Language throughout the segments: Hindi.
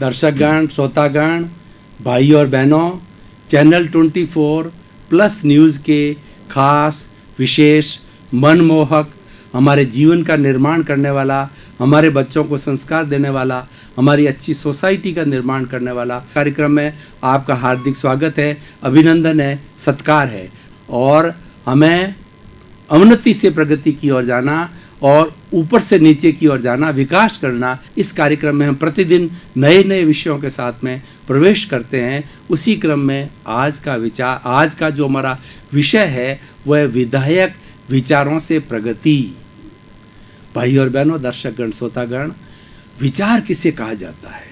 दर्शकगण, श्रोतागण, भाई और बहनों, चैनल 24 प्लस न्यूज़ के खास, विशेष, मनमोहक, हमारे जीवन का निर्माण करने वाला, हमारे बच्चों को संस्कार देने वाला, हमारी अच्छी सोसाइटी का निर्माण करने वाला कार्यक्रम में आपका हार्दिक स्वागत है, अभिनंदन है, सत्कार है। और हमें अवनति से प्रगति की ओर जाना और ऊपर से नीचे की ओर जाना, विकास करना, इस कार्यक्रम में हम प्रतिदिन नए नए विषयों के साथ में प्रवेश करते हैं। उसी क्रम में आज का जो हमारा विषय है वह है विधायक विचारों से प्रगति। भाई और बहनों, दर्शकगण, श्रोतागण, विचार किसे कहा जाता है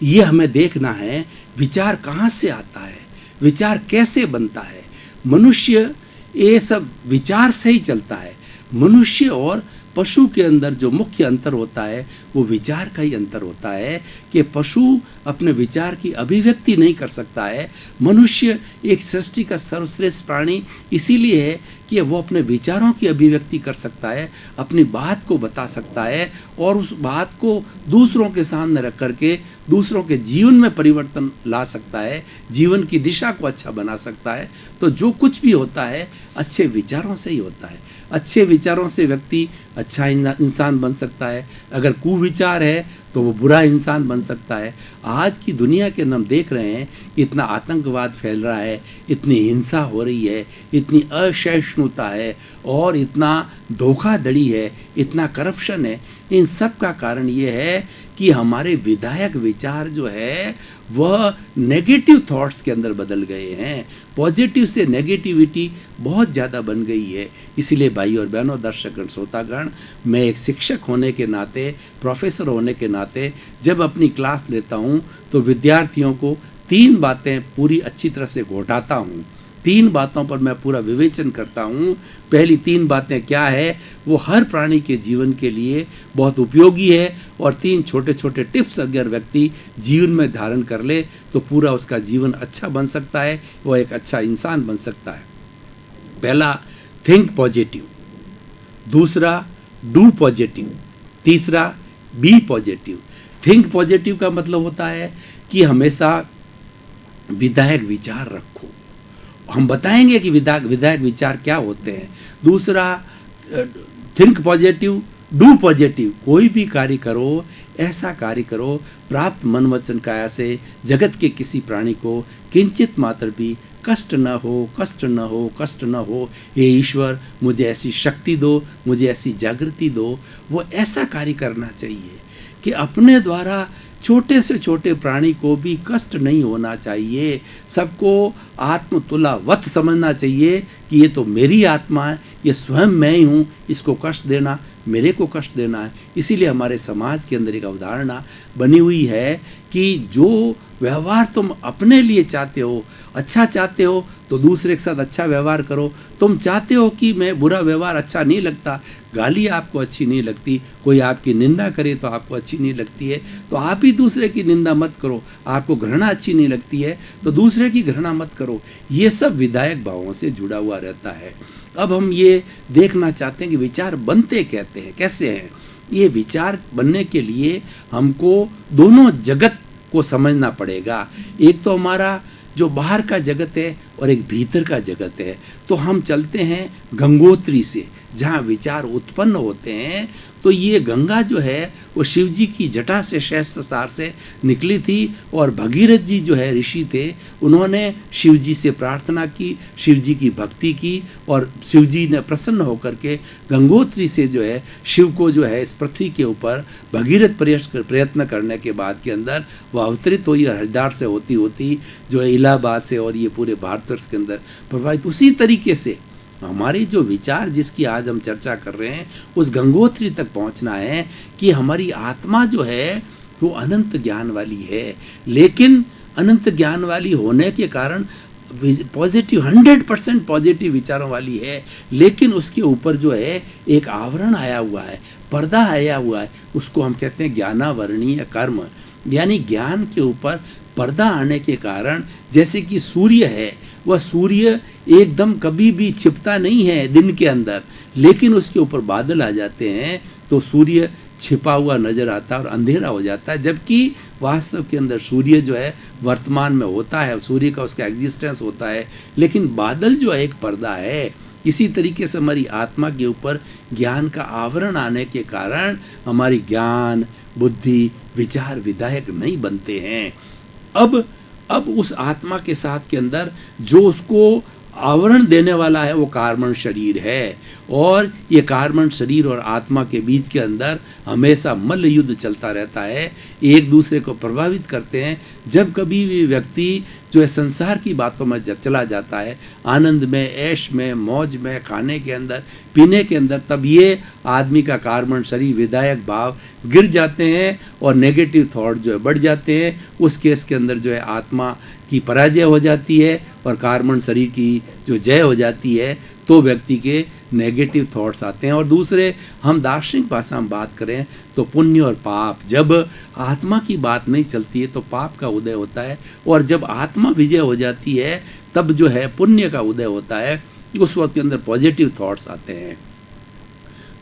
ये हमें देखना है। विचार कहाँ से आता है, विचार कैसे बनता है। मनुष्य ये सब विचार से ही चलता है। मनुष्य और पशु के अंदर जो मुख्य अंतर होता है वो विचार का ही अंतर होता है कि पशु अपने विचार की अभिव्यक्ति नहीं कर सकता है। मनुष्य एक सृष्टि का सर्वश्रेष्ठ प्राणी इसीलिए है कि वो अपने विचारों की अभिव्यक्ति कर सकता है, अपनी बात को बता सकता है और उस बात को दूसरों के सामने रख करके दूसरों के जीवन में परिवर्तन ला सकता है, जीवन की दिशा को अच्छा बना सकता है। तो जो कुछ भी होता है अच्छे विचारों से ही होता है। अच्छे विचारों से व्यक्ति अच्छा इंसान बन सकता है। अगर कुविचार है तो वो बुरा इंसान बन सकता है। आज की दुनिया के हम देख रहे हैं, इतना आतंकवाद फैल रहा है, इतनी हिंसा हो रही है, इतनी असहिष्णुता है और इतना धोखाधड़ी है, इतना करप्शन है। इन सब का कारण ये है कि हमारे विधायक विचार जो है वह नेगेटिव थॉट्स के अंदर बदल गए हैं। पॉजिटिव से नेगेटिविटी बहुत ज़्यादा बन गई है। इसीलिए भाई और बहनों, दर्शकगण, श्रोतागण, मैं एक शिक्षक होने के नाते, प्रोफेसर होने के नाते जब अपनी क्लास लेता हूँ तो विद्यार्थियों को 3 बातें पूरी अच्छी तरह से घोटाता हूँ। 3 बातों पर मैं पूरा विवेचन करता हूँ। पहली 3 बातें क्या है, वो हर प्राणी के जीवन के लिए बहुत उपयोगी है और 3 छोटे छोटे टिप्स अगर व्यक्ति जीवन में धारण कर ले तो पूरा उसका जीवन अच्छा बन सकता है, वो एक अच्छा इंसान बन सकता है। पहला, थिंक पॉजिटिव। दूसरा, डू पॉजिटिव। तीसरा, बी पॉजिटिव। थिंक पॉजिटिव का मतलब होता है कि हमेशा विधायक विचार रखो। हम बताएंगे कि विधायक विचार क्या होते हैं। दूसरा, थिंक पॉजिटिव, डू पॉजिटिव। कोई भी कार्य करो, ऐसा कार्य करो प्राप्त मन वचन काया से जगत के किसी प्राणी को किंचित मात्र भी कष्ट न हो, कष्ट न हो, कष्ट न हो। हे ईश्वर, मुझे ऐसी शक्ति दो, मुझे ऐसी जागृति दो। वो ऐसा कार्य करना चाहिए कि अपने द्वारा छोटे से छोटे प्राणी को भी कष्ट नहीं होना चाहिए। सबको आत्मतुलावत समझना चाहिए कि ये तो मेरी आत्मा है, ये स्वयं मैं ही हूँ, इसको कष्ट देना मेरे को कष्ट देना है। इसीलिए हमारे समाज के अंदर एक अवधारणा बनी हुई है कि जो व्यवहार तुम अपने लिए चाहते हो, अच्छा चाहते हो तो दूसरे के साथ अच्छा व्यवहार करो। तुम चाहते हो कि मैं बुरा व्यवहार अच्छा नहीं लगता, गाली आपको अच्छी नहीं लगती, कोई आपकी निंदा करे तो आपको अच्छी नहीं लगती है, तो आप ही दूसरे की निंदा मत करो। आपको घृणा अच्छी नहीं लगती है तो दूसरे की घृणा मत करो। ये सब विधायक भावों से जुड़ा हुआ रहता है। अब हम ये देखना चाहते हैं कि विचार बनते कहते हैं, कैसे हैं। ये विचार बनने के लिए हमको दोनों जगत को समझना पड़ेगा। एक तो हमारा जो बाहर का जगत है और एक भीतर का जगत है। तो हम चलते हैं गंगोत्री से, जहाँ विचार उत्पन्न होते हैं। तो ये गंगा जो है वो शिव जी की जटा से, सहस्त्रसार से निकली थी और भगीरथ जी जो है ऋषि थे, उन्होंने शिव जी से प्रार्थना की, शिव जी की भक्ति की और शिव जी ने प्रसन्न होकर के गंगोत्री से जो है शिव को जो है इस पृथ्वी के ऊपर भगीरथ प्रयत्न करने के बाद के अंदर वह अवतरित हुई और हरिद्वार से होती होती जो है इलाहाबाद से और ये पूरे भारतवर्ष के अंदर प्रभावित। उसी तरीके से हमारी जो विचार जिसकी आज हम चर्चा कर रहे हैं उस गंगोत्री तक पहुंचना है कि हमारी आत्मा जो है वो अनंत ज्ञान वाली है। लेकिन अनंत ज्ञान वाली होने के कारण पॉजिटिव 100% पॉजिटिव विचारों वाली है, लेकिन उसके ऊपर जो है एक आवरण आया हुआ है, पर्दा आया हुआ है। उसको हम कहते हैं ज्ञानावरणीय कर्म। यानी ज्ञान के ऊपर पर्दा आने के कारण, जैसे कि सूर्य है, वह सूर्य एकदम कभी भी छिपता नहीं है दिन के अंदर, लेकिन उसके ऊपर बादल आ जाते हैं तो सूर्य छिपा हुआ नजर आता है और अंधेरा हो जाता है, जबकि वास्तव के अंदर सूर्य जो है वर्तमान में होता है, सूर्य का उसका एग्जिस्टेंस होता है, लेकिन बादल जो है एक पर्दा है। इसी तरीके से हमारी आत्मा के ऊपर ज्ञान का आवरण आने के कारण हमारी ज्ञान, बुद्धि, विचार विधायक नहीं बनते हैं। अब उस आत्मा के साथ के अंदर जो उसको आवरण देने वाला है वो कार्बन शरीर है, और ये कार्बन शरीर और आत्मा के बीच के अंदर हमेशा मल्ल युद्ध चलता रहता है, एक दूसरे को प्रभावित करते हैं। जब कभी भी व्यक्ति जो है संसार की बातों में चला जाता है, आनंद में, ऐश में, मौज में, खाने के अंदर, पीने के अंदर, तब ये आदमी का कार्बन शरीर विधायक भाव गिर जाते हैं और नेगेटिव थॉट जो है बढ़ जाते हैं। उस केस के अंदर जो है आत्मा की पराजय हो जाती है और कार्बन शरीर की जो जय हो जाती है, तो व्यक्ति के नेगेटिव थॉट्स आते हैं। और दूसरे, हम दार्शनिक भाषा में बात करें तो पुण्य और पाप, जब आत्मा की बात नहीं चलती है तो पाप का उदय होता है, और जब आत्मा विजय हो जाती है तब जो है पुण्य का उदय होता है। उस वक्त के अंदर पॉजिटिव थॉट्स आते हैं।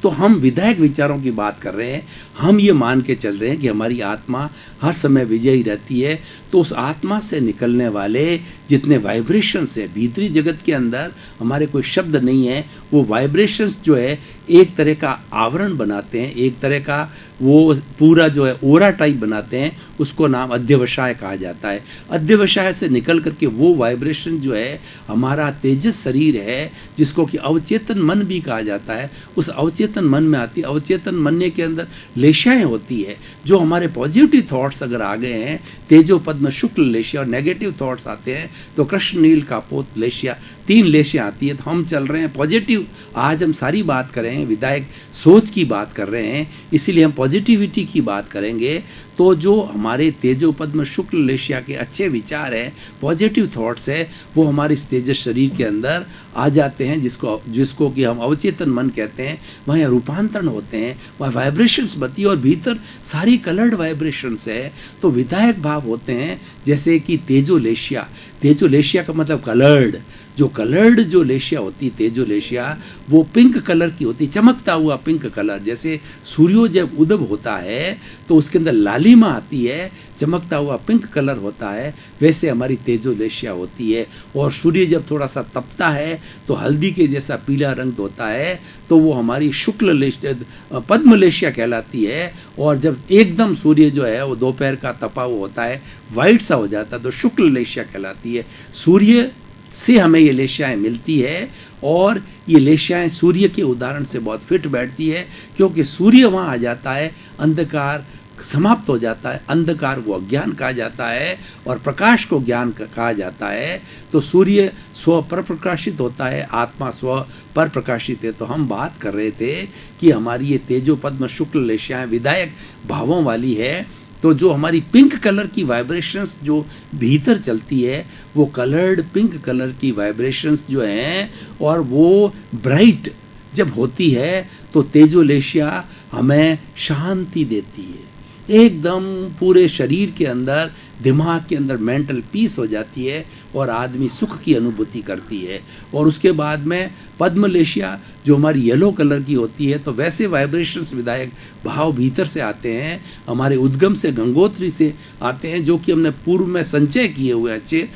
तो हम विधायक विचारों की बात कर रहे हैं, हम ये मान के चल रहे हैं कि हमारी आत्मा हर समय विजयी रहती है। तो उस आत्मा से निकलने वाले जितने वाइब्रेशंस है, भीतरी जगत के अंदर हमारे कोई शब्द नहीं है, वो वाइब्रेशंस जो है एक तरह का आवरण बनाते हैं, एक तरह का वो पूरा जो है ओरा टाइप बनाते हैं, उसको नाम अध्यवसाय कहा जाता है। अध्यवसाय से निकल करके वो वाइब्रेशन जो है हमारा तेजस शरीर है, जिसको कि अवचेतन मन भी कहा जाता है, उस अवचेतन मन में आती है। अवचेतन मन के अंदर लेशाएं होती है, जो हमारे पॉजिटिव थॉट्स अगर आ गए हैं, तेजो पद्म शुक्ल लेशिया, और नेगेटिव थॉट्स आते हैं तो कृष्ण नील कापोत लेशिया, 3 लेशियां आती है। तो हम चल रहे हैं पॉजिटिव। आज हम सारी बात कर रहे हैं, विधायक सोच की बात कर रहे हैं, इसीलिए हम पॉजिटिविटी की बात करेंगे। तो जो हमारे तेजो पद्म शुक्ल लेशिया के अच्छे विचार हैं, पॉजिटिव थॉट्स है, वो हमारे इस तेजस शरीर के अंदर आ जाते हैं, जिसको कि हम अवचेतन मन कहते हैं। वहाँ रूपांतरण होते हैं, वहाँ वाइब्रेशंस बनती है, और भीतर सारी कलर्ड वाइब्रेशंस है। तो विधायक भाव होते हैं, जैसे कि तेजो लेशिया का मतलब कलर्ड। जो कलर्ड जो लेशिया होती है, तेजो लेशिया, वो पिंक कलर की होती है, चमकता हुआ पिंक कलर। जैसे सूर्यो जब उदय होता है तो उसके अंदर लालिमा आती है, चमकता हुआ पिंक कलर होता है, वैसे हमारी तेजो लेशिया होती है। और सूर्य जब थोड़ा सा तपता है तो हल्दी के जैसा पीला रंग होता है, तो वो हमारी शुक्ल लेशिया, पद्म लेशिया कहलाती है। और जब एकदम सूर्य जो है वो दोपहर का तपा हुआ होता है, वाइट सा हो जाता है, तो शुक्ल लेशिया कहलाती है। सूर्य से हमें ये लेशियाएं मिलती है, और ये लेशियाएं सूर्य के उदाहरण से बहुत फिट बैठती है, क्योंकि सूर्य वहाँ आ जाता है, अंधकार समाप्त हो जाता है, अंधकार को अज्ञान कहा जाता है और प्रकाश को ज्ञान कहा जाता है। तो सूर्य स्व पर प्रकाशित होता है, आत्मा स्व पर प्रकाशित है। तो हम बात कर रहे थे कि हमारी ये तेजो पद्म शुक्ल लेशियाएं विधायक भावों वाली है। तो जो हमारी पिंक कलर की वाइब्रेशंस जो भीतर चलती है, वो कलर्ड पिंक कलर की वाइब्रेशंस जो हैं, और वो ब्राइट जब होती है तो तेजोलेशिया हमें शांति देती है, एकदम पूरे शरीर के अंदर, दिमाग के अंदर मेंटल पीस हो जाती है और आदमी सुख की अनुभूति करती है। और उसके बाद में पद्मलेशिया जो हमारी येलो कलर की होती है, तो वैसे वाइब्रेशंस विधायक भाव भीतर से आते हैं, हमारे उद्गम से, गंगोत्री से आते हैं, जो कि हमने पूर्व में संचय किए हुए अच्छे,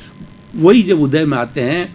वही जब उदय में आते हैं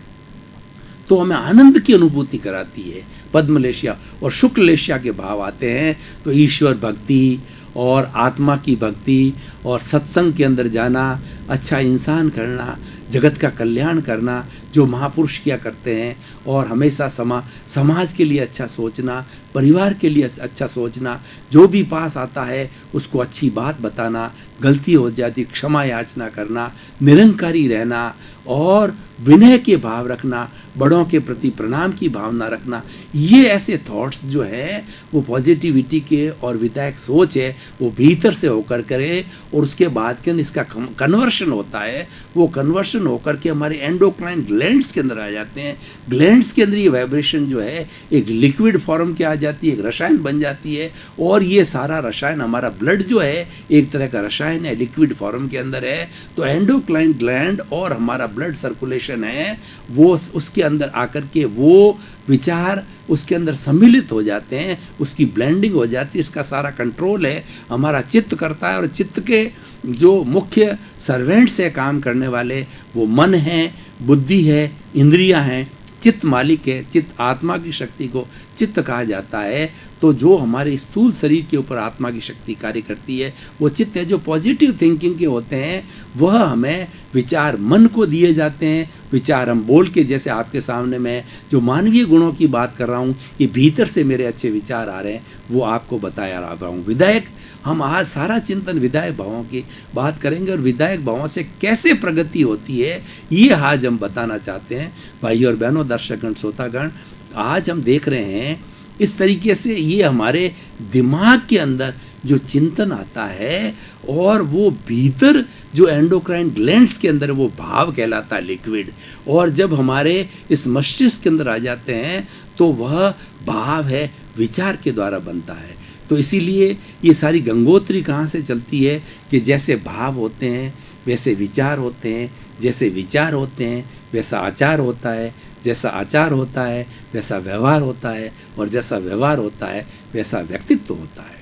तो हमें आनंद की अनुभूति कराती है पद्मलेशिया। और शुक्ललेशिया के भाव आते हैं तो ईश्वर भक्ति और आत्मा की भक्ति और सत्संग के अंदर जाना, अच्छा इंसान करना, जगत का कल्याण करना, जो महापुरुष किया करते हैं, और हमेशा समाज के लिए अच्छा सोचना, परिवार के लिए अच्छा सोचना, जो भी पास आता है उसको अच्छी बात बताना, गलती हो जाती क्षमा याचना करना, निरंकारी रहना और विनय के भाव रखना, बड़ों के प्रति प्रणाम की भावना रखना। ये ऐसे थॉट्स जो है वो पॉजिटिविटी के और विधायक सोच है, वो भीतर से होकर करे, और उसके बाद के इसका कन्वर्शन होता है। वो कन्वर्शन होकर के हमारे एंडोक्राइन ग्लैंड्स के अंदर आ जाते हैं। ग्लैंड्स के अंदर ये वाइब्रेशन जो है एक लिक्विड फॉर्म के आ जाती है, एक रसायन बन जाती है, और ये सारा रसायन, हमारा ब्लड जो है एक तरह का रसायन है, लिक्विड फॉर्म के अंदर है। तो एंडोक्राइन ग्लैंड और हमारा ब्लड सर्कुलेशन है, वो उसके अंदर आकर के वो विचार उसके अंदर सम्मिलित हो जाते हैं, उसकी ब्लेंडिंग हो जाती है। इसका सारा कंट्रोल है हमारा चित्त करता है, और चित्त के जो मुख्य सर्वेंट्स है काम करने वाले, वो मन है, बुद्धि है, इंद्रियां हैं, चित्त मालिक है। चित्त आत्मा की शक्ति को चित्त कहा जाता है। तो जो हमारे स्थूल शरीर के ऊपर आत्मा की शक्ति कार्य करती है वो चित्त है। जो पॉजिटिव थिंकिंग के होते हैं वह हमें विचार मन को दिए जाते हैं। विचार हम बोल के, जैसे आपके सामने मैं जो मानवीय गुणों की बात कर रहा हूँ, ये भीतर से मेरे अच्छे विचार आ रहे हैं, वो आपको बताया रहा हूँ। विधायक, हम आज सारा चिंतन विधायक भावों की बात करेंगे, और विधायक भावों से कैसे प्रगति होती है ये आज हम बताना चाहते हैं। भाई और बहनों, दर्शकगण, श्रोतागण, आज हम देख रहे हैं इस तरीके से ये हमारे दिमाग के अंदर जो चिंतन आता है, और वो भीतर जो एंडोक्राइन ग्लैंड्स के अंदर वो भाव कहलाता है लिक्विड, और जब हमारे इस मस्तिष्क के अंदर आ जाते हैं तो वह भाव है विचार के द्वारा बनता है। तो इसीलिए ये सारी गंगोत्री कहाँ से चलती है कि जैसे भाव होते हैं वैसे विचार होते हैं, जैसे विचार होते हैं वैसा आचार होता है, जैसा आचार होता है वैसा व्यवहार होता है, और जैसा व्यवहार होता है वैसा व्यक्तित्व होता है।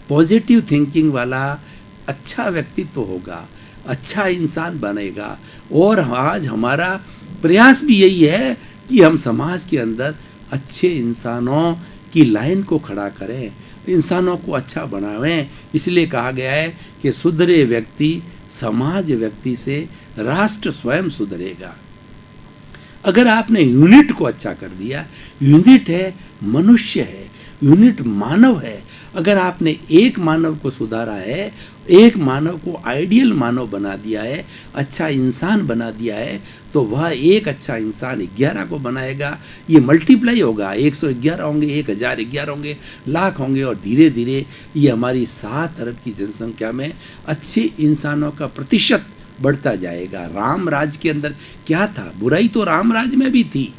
पॉजिटिव थिंकिंग वाला अच्छा व्यक्तित्व होगा, अच्छा इंसान बनेगा। और आज हमारा प्रयास भी यही है कि हम समाज के अंदर अच्छे इंसानों की लाइन को खड़ा करें, इंसानों को अच्छा बनावें। इसलिए कहा गया है कि सुधरे व्यक्ति समाज व्यक्ति से राष्ट्र स्वयं सुधरेगा। अगर आपने यूनिट को अच्छा कर दिया, यूनिट है मनुष्य है, यूनिट मानव है, अगर आपने एक मानव को सुधारा है, एक मानव को आइडियल मानव बना दिया है, अच्छा इंसान बना दिया है, तो वह एक अच्छा इंसान 11 को बनाएगा। ये मल्टीप्लाई होगा, 111 होंगे, 1011 होंगे, लाख होंगे, और धीरे धीरे ये हमारी 7 अरब की जनसंख्या में अच्छे इंसानों का प्रतिशत बढ़ता जाएगा। राम राज के अंदर क्या था? बुराई तो राम राज में भी थी,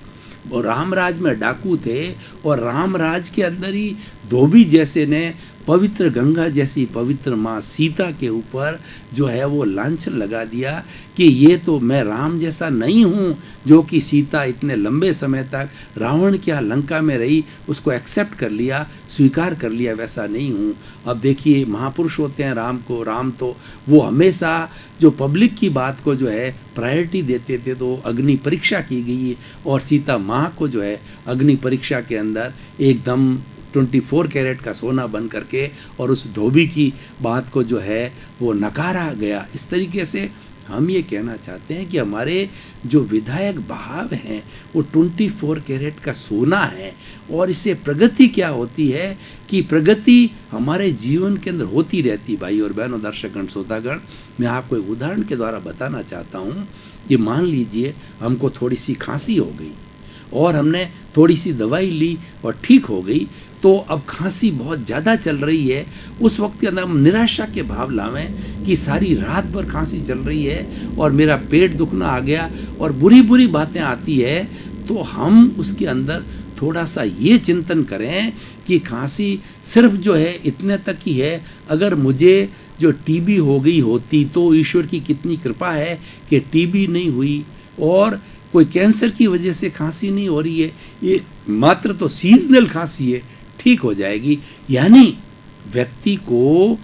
और राम राज में डाकू थे, और राम राज के अंदर ही धोबी जैसे ने पवित्र गंगा जैसी पवित्र माँ सीता के ऊपर जो है वो लांछन लगा दिया कि ये तो मैं राम जैसा नहीं हूँ, जो कि सीता इतने लंबे समय तक रावण क्या लंका में रही, उसको एक्सेप्ट कर लिया, स्वीकार कर लिया, वैसा नहीं हूँ। अब देखिए महापुरुष होते हैं राम तो वो हमेशा जो पब्लिक की बात को जो है प्रायोरिटी देते थे, तो अग्नि परीक्षा की गई, और सीता माँ को जो है अग्नि परीक्षा के अंदर एकदम 24 कैरेट का सोना बन करके, और उस धोबी की बात को जो है वो नकारा गया। इस तरीके से हम ये कहना चाहते हैं कि हमारे जो विधायक भाव हैं वो 24 कैरेट का सोना है। और इससे प्रगति क्या होती है कि प्रगति हमारे जीवन के अंदर होती रहती। भाई और बहनों, दर्शकगण, श्रोतागण, मैं आपको एक उदाहरण के द्वारा बताना चाहता हूँ कि मान लीजिए हमको थोड़ी सी खांसी हो गई, और हमने थोड़ी सी दवाई ली और ठीक हो गई, तो अब खांसी बहुत ज़्यादा चल रही है। उस वक्त के अंदर हम निराशा के भाव लावें कि सारी रात भर खांसी चल रही है और मेरा पेट दुखना आ गया और बुरी बुरी बातें आती है, तो हम उसके अंदर थोड़ा सा ये चिंतन करें कि खांसी सिर्फ जो है इतने तक ही है। अगर मुझे जो टीबी हो गई होती तो ईश्वर की कितनी कृपा है कि टीबी नहीं हुई, और कोई कैंसर की वजह से खांसी नहीं हो रही है, ये मात्र तो सीजनल खांसी है, ठीक हो जाएगी। यानी व्यक्ति को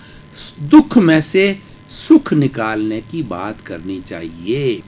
दुख में से सुख निकालने की बात करनी चाहिए,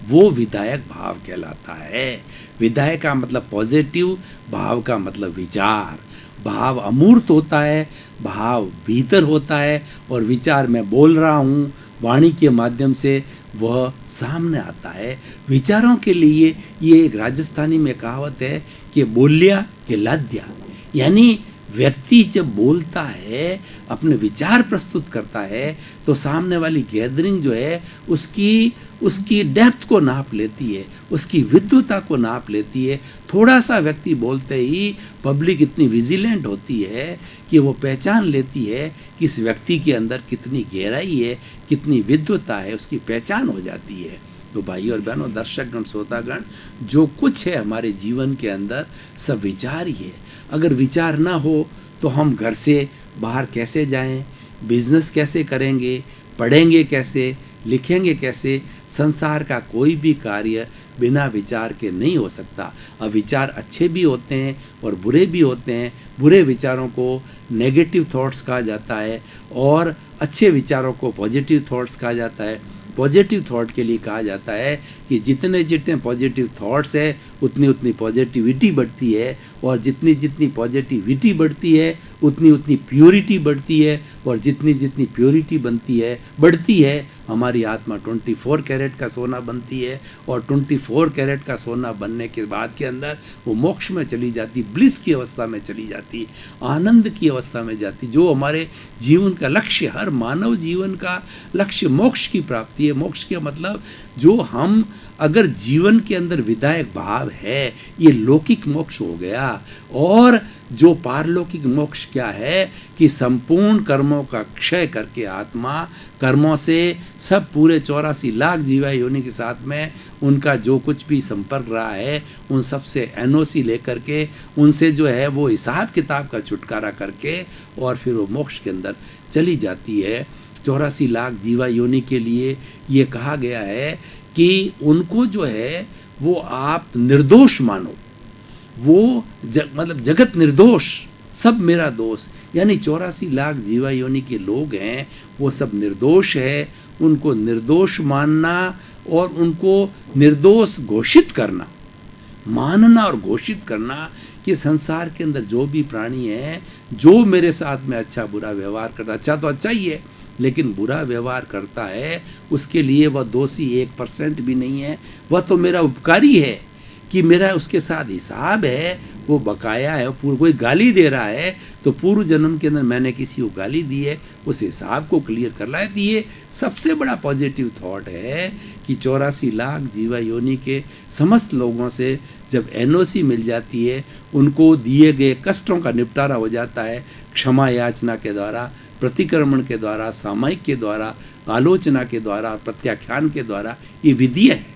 वो विधायक भाव कहलाता है। विधायक का मतलब पॉजिटिव, भाव का मतलब विचार। भाव अमूर्त होता है, भाव भीतर होता है, और विचार मैं बोल रहा हूँ वाणी के माध्यम से वह सामने आता है। विचारों के लिए ये एक राजस्थानी में कहावत है कि बोल्या के लाद्या, यानी व्यक्ति जब बोलता है, अपने विचार प्रस्तुत करता है, तो सामने वाली गैदरिंग जो है उसकी डेप्थ को नाप लेती है, उसकी विद्वता को नाप लेती है। थोड़ा सा व्यक्ति बोलते ही पब्लिक इतनी विजिलेंट होती है कि वो पहचान लेती है कि इस व्यक्ति के अंदर कितनी गहराई है, कितनी विद्वता है, उसकी पहचान हो जाती है। तो भाई और बहनों, दर्शकगण, श्रोतागण, जो कुछ है हमारे जीवन के अंदर सब विचार ही है। अगर विचार ना हो तो हम घर से बाहर कैसे जाएं, बिजनेस कैसे करेंगे, पढ़ेंगे कैसे, लिखेंगे कैसे, संसार का कोई भी कार्य बिना विचार के नहीं हो सकता। अब विचार अच्छे भी होते हैं और बुरे भी होते हैं। बुरे विचारों को नेगेटिव थॉट्स कहा जाता है और अच्छे विचारों को पॉजिटिव थॉट्स कहा जाता है। पॉजिटिव थॉट के लिए कहा जाता है कि जितने जितने पॉजिटिव थॉट्स है उतनी उतनी पॉजिटिविटी बढ़ती है, और जितनी जितनी पॉजिटिविटी बढ़ती है उतनी उतनी प्योरिटी बढ़ती है, और जितनी जितनी प्योरिटी बढ़ती है हमारी आत्मा 24 कैरेट का सोना बनती है, और 24 कैरेट का सोना बनने के बाद के अंदर वो मोक्ष में चली जाती, ब्लिस की अवस्था में चली जाती, आनंद की अवस्था में जाती। जो हमारे जीवन का लक्ष्य, हर मानव जीवन का लक्ष्य मोक्ष की प्राप्ति है। मोक्ष का मतलब जो हम अगर जीवन के अंदर विधायक भाव है, ये लौकिक मोक्ष हो गया। और जो पारलौकिक मोक्ष क्या है कि संपूर्ण कर्मों का क्षय करके आत्मा कर्मों से सब पूरे 84 लाख जीवा योनि के साथ में उनका जो कुछ भी संपर्क रहा है उन सब से एनओसी लेकर के उनसे जो है वो हिसाब किताब का छुटकारा करके और फिर वो मोक्ष के अंदर चली जाती है। 84 लाख जीवा योनि के लिए ये कहा गया है कि उनको जो है वो आप निर्दोष मानो, वो मतलब जगत निर्दोष, सब मेरा दोष, यानी 84 लाख जीवा योनि के लोग हैं वो सब निर्दोष है। उनको निर्दोष मानना और उनको निर्दोष घोषित करना, मानना और घोषित करना कि संसार के अंदर जो भी प्राणी है जो मेरे साथ में अच्छा बुरा व्यवहार करता, अच्छा तो अच्छा ही है लेकिन बुरा व्यवहार करता है, उसके लिए वह दोषी 1% भी नहीं है। वह तो मेरा उपकारी है कि मेरा उसके साथ हिसाब है, वो बकाया है। कोई गाली दे रहा है तो पूर्व जन्म के अंदर मैंने किसी को गाली दी है, उस हिसाब को क्लियर कर लाए। तो ये सबसे बड़ा पॉजिटिव थॉट है कि 84 लाख जीवा योनि के समस्त लोगों से जब एनओसी मिल जाती है, उनको दिए गए कष्टों का निपटारा हो जाता है क्षमा याचना के द्वारा, प्रतिक्रमण के द्वारा, सामायिक के द्वारा, आलोचना के द्वारा, प्रत्याख्यान के द्वारा। ये विधियां हैं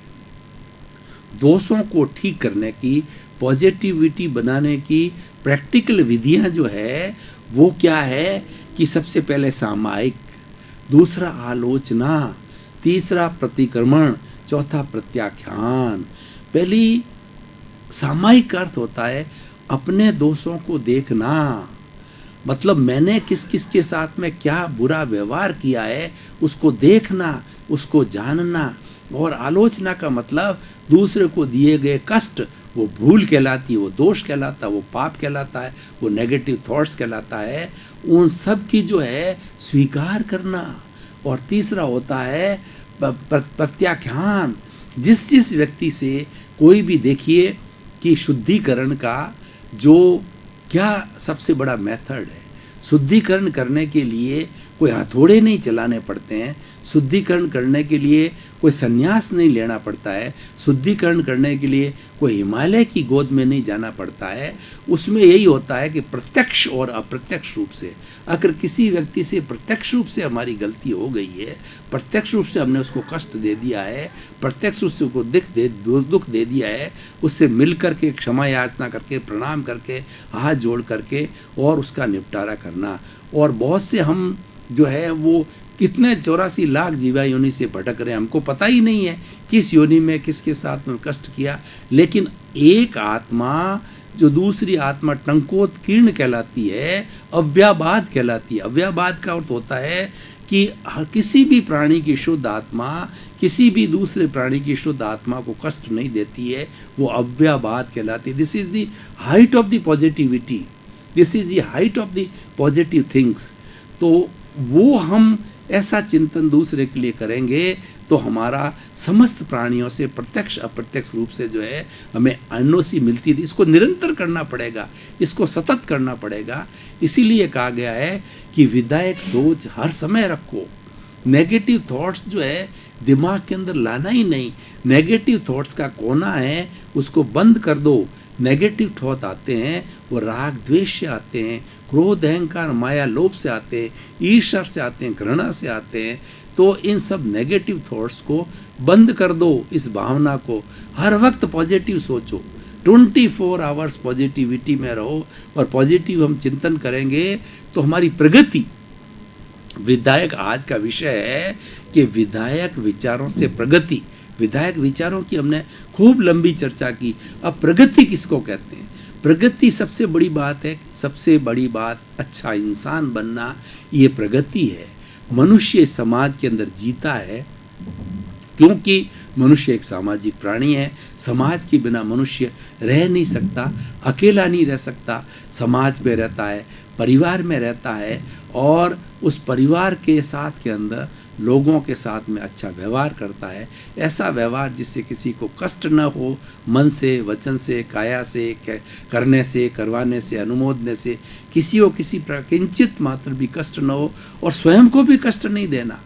दोषों को ठीक करने की, पॉजिटिविटी बनाने की प्रैक्टिकल विधियां जो है वो क्या है कि सबसे पहले सामायिक, दूसरा आलोचना, तीसरा प्रतिक्रमण, चौथा प्रत्याख्यान। पहली सामायिक अर्थ होता है अपने दोषों को देखना, मतलब मैंने किस किस के साथ में क्या बुरा व्यवहार किया है उसको देखना, उसको जानना। और आलोचना का मतलब दूसरे को दिए गए कष्ट, वो भूल कहलाती है, वो दोष कहलाता है, वो पाप कहलाता है, वो नेगेटिव थॉट्स कहलाता है। उन सब की जो है स्वीकार करना। और तीसरा होता है प्रत्याख्यान। जिस व्यक्ति से कोई भी देखिए कि शुद्धिकरण का जो क्या सबसे बड़ा मेथड है, शुद्धिकरण करने के लिए कोई हथौड़े नहीं चलाने पड़ते हैं, शुद्धिकरण करने के लिए कोई संन्यास नहीं लेना पड़ता है, शुद्धिकरण करने के लिए कोई हिमालय की गोद में नहीं जाना पड़ता है। उसमें यही होता है कि प्रत्यक्ष और अप्रत्यक्ष रूप से, अगर किसी व्यक्ति से प्रत्यक्ष रूप से हमारी गलती हो गई है, प्रत्यक्ष रूप से हमने उसको कष्ट दे दिया है, प्रत्यक्ष रूप से उसको दुख दे दिया है, उससे मिल करके क्षमा याचना करके, प्रणाम करके, हाथ जोड़ करके और उसका निपटारा करना। और बहुत से हम जो है वो कितने 84 लाख जीवा योनि से भटक रहे हैं, हमको पता ही नहीं है किस योनि में किसके साथ में कष्ट किया। लेकिन एक आत्मा जो दूसरी आत्मा टंकोत्कीर्ण कहलाती है, अव्याबाद कहलाती है। अव्याबाद का अर्थ होता है कि किसी भी प्राणी की शुद्ध आत्मा किसी भी दूसरे प्राणी की शुद्ध आत्मा को कष्ट नहीं देती है, वो अव्याबाद कहलाती है। This is the height of the positivity, this is the height of the positive things. तो वो हम ऐसा चिंतन दूसरे के लिए करेंगे तो हमारा समस्त प्राणियों से प्रत्यक्ष अप्रत्यक्ष रूप से जो है हमें एनओसी मिलती थी। इसको निरंतर करना पड़ेगा, इसको सतत करना पड़ेगा। इसीलिए कहा गया है कि विधायक सोच हर समय रखो। नेगेटिव थॉट्स जो है दिमाग के अंदर लाना ही नहीं। नेगेटिव थॉट्स का कोना है उसको बंद कर दो। नेगेटिव थॉट आते हैं वो राग द्वेष से आते हैं, क्रोध अहंकार माया लोभ से आते हैं, ईर्ष्या से आते हैं, घृणा से आते हैं। तो इन सब नेगेटिव थॉट्स को बंद कर दो। इस भावना को हर वक्त पॉजिटिव सोचो, 24 आवर्स पॉजिटिविटी में रहो और पॉजिटिव हम चिंतन करेंगे तो हमारी प्रगति। विधायक आज का विषय है कि विधायक विचारों से प्रगति, विधायक विचारों की हमने खूब लंबी चर्चा की। अब प्रगति किसको कहते हैं? प्रगति सबसे बड़ी बात है, सबसे बड़ी बात अच्छा इंसान बनना, ये प्रगति है। मनुष्य समाज के अंदर जीता है क्योंकि मनुष्य एक सामाजिक प्राणी है। समाज के बिना मनुष्य रह नहीं सकता, अकेला नहीं रह सकता, समाज में रहता है, परिवार में रहता है और उस परिवार के साथ के अंदर लोगों के साथ में अच्छा व्यवहार करता है। ऐसा व्यवहार जिससे किसी को कष्ट न हो, मन से, वचन से, काया से, करने से, करवाने से, अनुमोदने से किसी को किसी किंचित मात्र भी कष्ट न हो और स्वयं को भी कष्ट नहीं देना।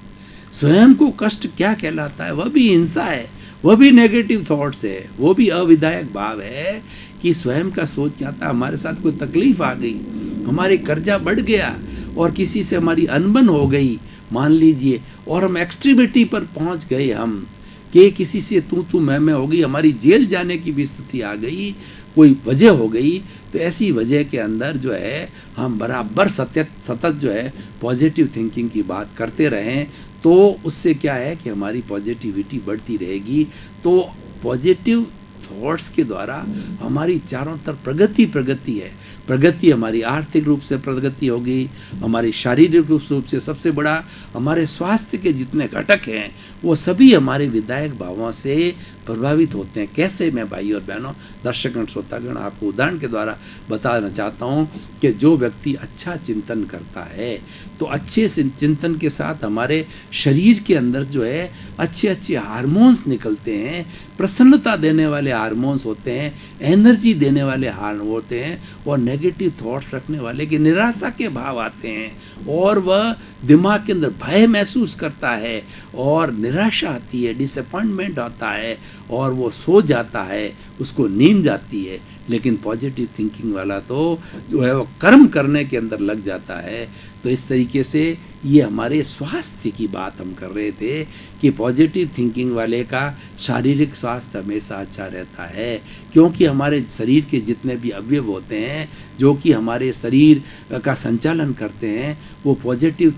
स्वयं को कष्ट क्या कहलाता है? वह भी हिंसा है, वह भी नेगेटिव थॉट्स है, वो भी अविधायक भाव है कि स्वयं का सोच क्या था, हमारे साथ कोई तकलीफ आ गई, हमारे कर्जा बढ़ गया और किसी से हमारी अनबन हो गई मान लीजिए, और हम एक्सट्रीमिटी पर पहुंच गए, हम कि किसी से तू मैं हो गई, हमारी जेल जाने की भी स्थिति आ गई, कोई वजह हो गई, तो ऐसी वजह के अंदर जो है हम बराबर सतत जो है पॉजिटिव थिंकिंग की बात करते रहें, तो उससे क्या है कि हमारी पॉजिटिविटी बढ़ती रहेगी। तो पॉजिटिव थॉट्स के द्वारा हमारी चारों तरफ प्रगति है। प्रगति हमारी आर्थिक रूप से प्रगति होगी, हमारी शारीरिक रूप से सबसे बड़ा हमारे स्वास्थ्य के जितने घटक हैं वो सभी हमारे विधायक भावों से प्रभावित होते हैं। कैसे? मैं भाई और बहनों, दर्शकगण, श्रोतागण, आपको उदाहरण के द्वारा बताना चाहता हूँ कि जो व्यक्ति अच्छा चिंतन करता है तो अच्छे चिंतन के साथ हमारे शरीर के अंदर जो है अच्छे हार्मोन्स निकलते हैं, प्रसन्नता देने वाले हार्मोन्स होते हैं, एनर्जी देने वाले हार्मोन होते हैं, और नेगेटिव थॉट्स रखने वाले की निराशा के भाव आते हैं और वह दिमाग के अंदर भय महसूस करता है और निराशा आती है, डिसअपॉइंटमेंट आता है और वो सो जाता है, उसको नींद आती है। लेकिन पॉजिटिव थिंकिंग वाला तो जो है वो कर्म करने के अंदर लग जाता है। तो इस तरीके से ये हमारे स्वास्थ्य की बात हम कर रहे थे कि पॉजिटिव थिंकिंग वाले का शारीरिक स्वास्थ्य हमेशा अच्छा रहता है, क्योंकि हमारे शरीर के जितने भी अवयव होते हैं जो कि हमारे शरीर का संचालन करते हैं, वो पॉजिटिव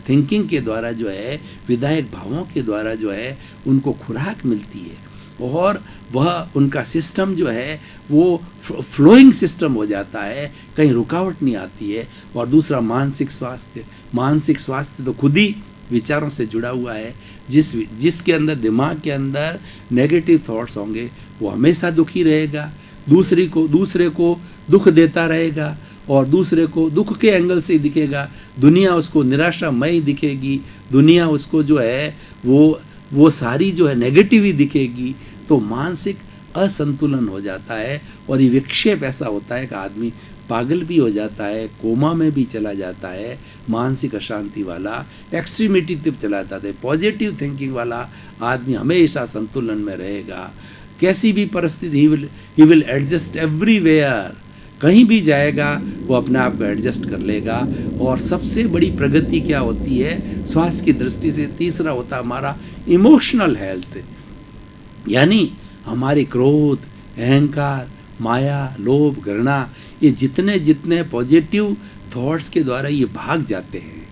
थिंकिंग के द्वारा जो है, विधायक भावों के द्वारा जो है उनको खुराक मिलती है और वह उनका सिस्टम जो है वो फ्लोइंग सिस्टम हो जाता है, कहीं रुकावट नहीं आती है। और दूसरा मानसिक स्वास्थ्य तो खुद ही विचारों से जुड़ा हुआ है। जिसके अंदर, दिमाग के अंदर नेगेटिव थॉट्स होंगे वो हमेशा दुखी रहेगा, दूसरे को दुख देता रहेगा और दूसरे को दुख के एंगल से ही दिखेगा, दुनिया उसको निराशामय दिखेगी, दुनिया उसको जो है वो सारी जो है नेगेटिव ही दिखेगी। तो मानसिक असंतुलन हो जाता है और ये विक्षेप ऐसा होता है कि आदमी पागल भी हो जाता है, कोमा में भी चला जाता है, मानसिक अशांति वाला एक्सट्रीमिटी तक चला जाता है। पॉजिटिव थिंकिंग वाला आदमी हमेशा संतुलन में रहेगा, कैसी भी परिस्थिति ही विल एडजस्ट एवरीवेयर, कहीं भी जाएगा वो अपने आप को एडजस्ट कर लेगा। और सबसे बड़ी प्रगति क्या होती है स्वास्थ्य की दृष्टि से? तीसरा होता है हमारा इमोशनल हेल्थ, यानी हमारे क्रोध, अहंकार, माया, लोभ, घृणा, ये जितने पॉजिटिव थॉट्स के द्वारा ये भाग जाते हैं,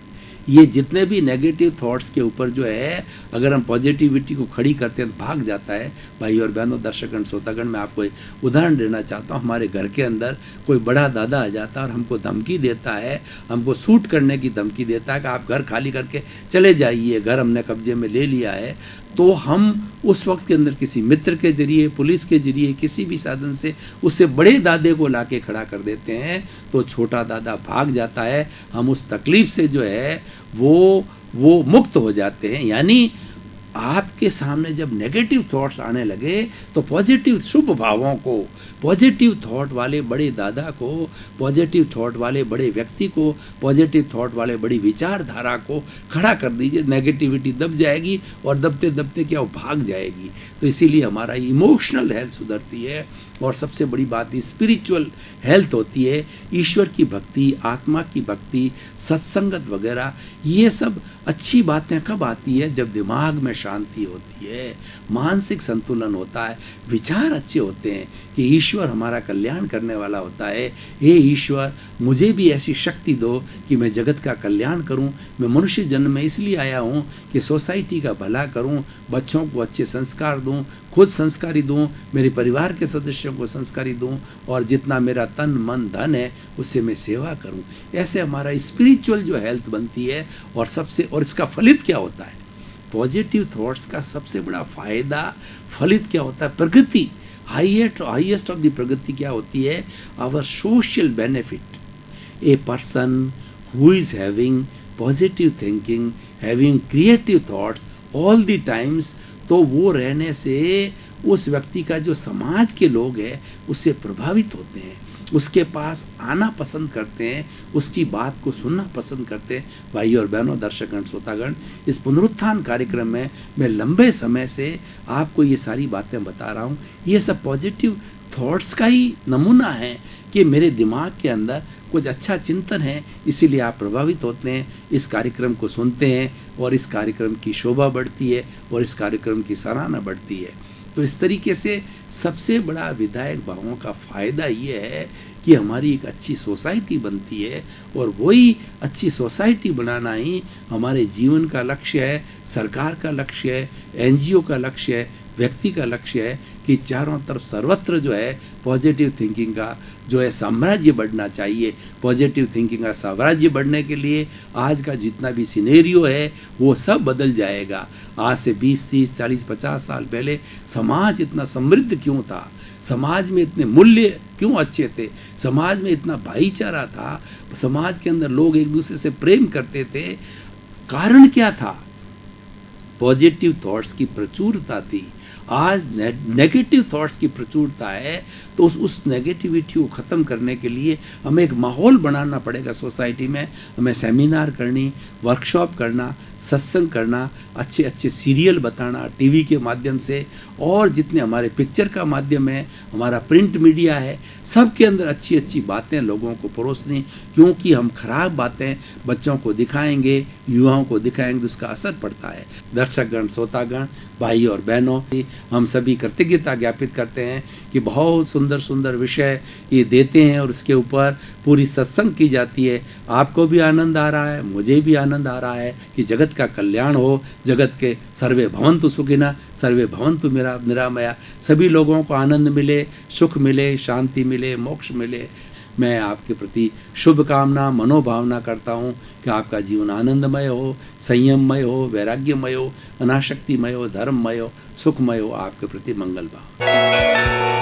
ये जितने भी नेगेटिव थॉट्स के ऊपर जो है अगर हम पॉजिटिविटी को खड़ी करते हैं तो भाग जाता है। भाई और बहनों, दर्शकगण, श्रोतागण, मैं आपको एक उदाहरण देना चाहता हूँ। हमारे घर के अंदर कोई बड़ा दादा आ जाता है और हमको धमकी देता है, हमको शूट करने की धमकी देता है कि आप घर खाली करके चले जाइए, घर हमने कब्जे में ले लिया है। तो हम उस वक्त के अंदर किसी मित्र के जरिए, पुलिस के जरिए, किसी भी साधन से उससे बड़े दादे को लाके खड़ा कर देते हैं, तो छोटा दादा भाग जाता है। हम उस तकलीफ से जो है वो मुक्त हो जाते हैं। यानी आपके सामने जब नेगेटिव थॉट्स आने लगे तो पॉजिटिव शुभ भावों को, पॉजिटिव थॉट वाले बड़े दादा को, पॉजिटिव थॉट वाले बड़े व्यक्ति को, पॉजिटिव थॉट वाले बड़ी विचारधारा को खड़ा कर दीजिए, नेगेटिविटी दब जाएगी और दबते दबते क्या वो भाग जाएगी। तो इसीलिए हमारा इमोशनल हेल्थ सुधरती है और सबसे बड़ी बात स्पिरिचुअल हेल्थ होती है, ईश्वर की भक्ति, आत्मा की भक्ति, सत्संगत वगैरह। ये सब अच्छी बातें कब आती है? जब दिमाग में शांति होती है, मानसिक संतुलन होता है, विचार अच्छे होते हैं कि ईश्वर हमारा कल्याण करने वाला होता है। हे ईश्वर, मुझे भी ऐसी शक्ति दो कि मैं जगत का कल्याण करूं। मैं मनुष्य जन्म में इसलिए आया हूं कि सोसाइटी का भला करूं, बच्चों को अच्छे संस्कार दूं, खुद संस्कारी दूं, मेरे परिवार के सदस्यों को संस्कारी दूं, और जितना मेरा तन मन धन है उससे मैं सेवा करूं। ऐसे हमारा स्पिरिचुअल जो हेल्थ बनती है। और इसका फलित क्या होता है? पॉजिटिव थॉट्स का सबसे बड़ा फायदा फलित क्या होता है? प्रगति, हाईएस्ट ऑफ द प्रगति क्या होती है? Our social benefit. A person who is having positive thinking, having creative thoughts all the times, तो वो रहने से उस व्यक्ति का जो समाज के लोग हैं उससे प्रभावित होते हैं, उसके पास आना पसंद करते हैं, उसकी बात को सुनना पसंद करते हैं। भाई और बहनों, दर्शकगण, श्रोतागण, इस पुनरुत्थान कार्यक्रम में मैं लंबे समय से आपको ये सारी बातें बता रहा हूँ। ये सब पॉजिटिव थॉट्स का ही नमूना है कि मेरे दिमाग के अंदर कुछ अच्छा चिंतन है, इसीलिए आप प्रभावित होते हैं, इस कार्यक्रम को सुनते हैं, और इस कार्यक्रम की शोभा बढ़ती है और इस कार्यक्रम की सराहना बढ़ती है। तो इस तरीके से सबसे बड़ा विधायक भावों का फ़ायदा ये है कि हमारी एक अच्छी सोसाइटी बनती है, और वही अच्छी सोसाइटी बनाना ही हमारे जीवन का लक्ष्य है, सरकार का लक्ष्य है, एनजीओ का लक्ष्य है, व्यक्ति का लक्ष्य है कि चारों तरफ सर्वत्र जो है पॉजिटिव थिंकिंग का जो है साम्राज्य बढ़ना चाहिए। पॉजिटिव थिंकिंग का साम्राज्य बढ़ने के लिए आज का जितना भी सिनेरियो है वो सब बदल जाएगा। आज से 20, 30, 40, 50 साल पहले समाज इतना समृद्ध क्यों था? समाज में इतने मूल्य क्यों अच्छे थे? समाज में इतना भाईचारा था, समाज के अंदर लोग एक दूसरे से प्रेम करते थे। कारण क्या था? पॉजिटिव थॉट्स की प्रचुरता थी। आज नेगेटिव थॉट्स की प्रचुरता है, तो उस नेगेटिविटी को ख़त्म करने के लिए हमें एक माहौल बनाना पड़ेगा सोसाइटी में। हमें सेमिनार करनी, वर्कशॉप करना, सत्संग करना, अच्छे अच्छे सीरियल बताना टीवी के माध्यम से, और जितने हमारे पिक्चर का माध्यम है, हमारा प्रिंट मीडिया है, सब के अंदर अच्छी अच्छी बातें लोगों को परोसनी। क्योंकि हम खराब बातें बच्चों को दिखाएंगे, युवाओं को दिखाएंगे, तो उसका असर पड़ता है। दर्शकगण, श्रोतागण, भाई और बहनों, हम सभी कृतज्ञता ज्ञापित करते हैं कि बहुत सुंदर सुंदर विषय ये देते हैं और उसके ऊपर पूरी सत्संग की जाती है। आपको भी आनंद आ रहा है, मुझे भी आनंद आ रहा है कि जगत का कल्याण हो, जगत के सर्वे भवन्तु सुखिनः, सर्वे भवन्तु निरामया, सभी लोगों को आनंद मिले, सुख मिले, शांति मिले, मोक्ष मिले। मैं आपके प्रति शुभकामना, मनोभावना करता हूँ कि आपका जीवन आनंदमय हो, संयममय हो, वैराग्यमय हो, अनासक्तिमय हो, धर्ममय हो, सुखमय हो। आपके प्रति मंगल भाव।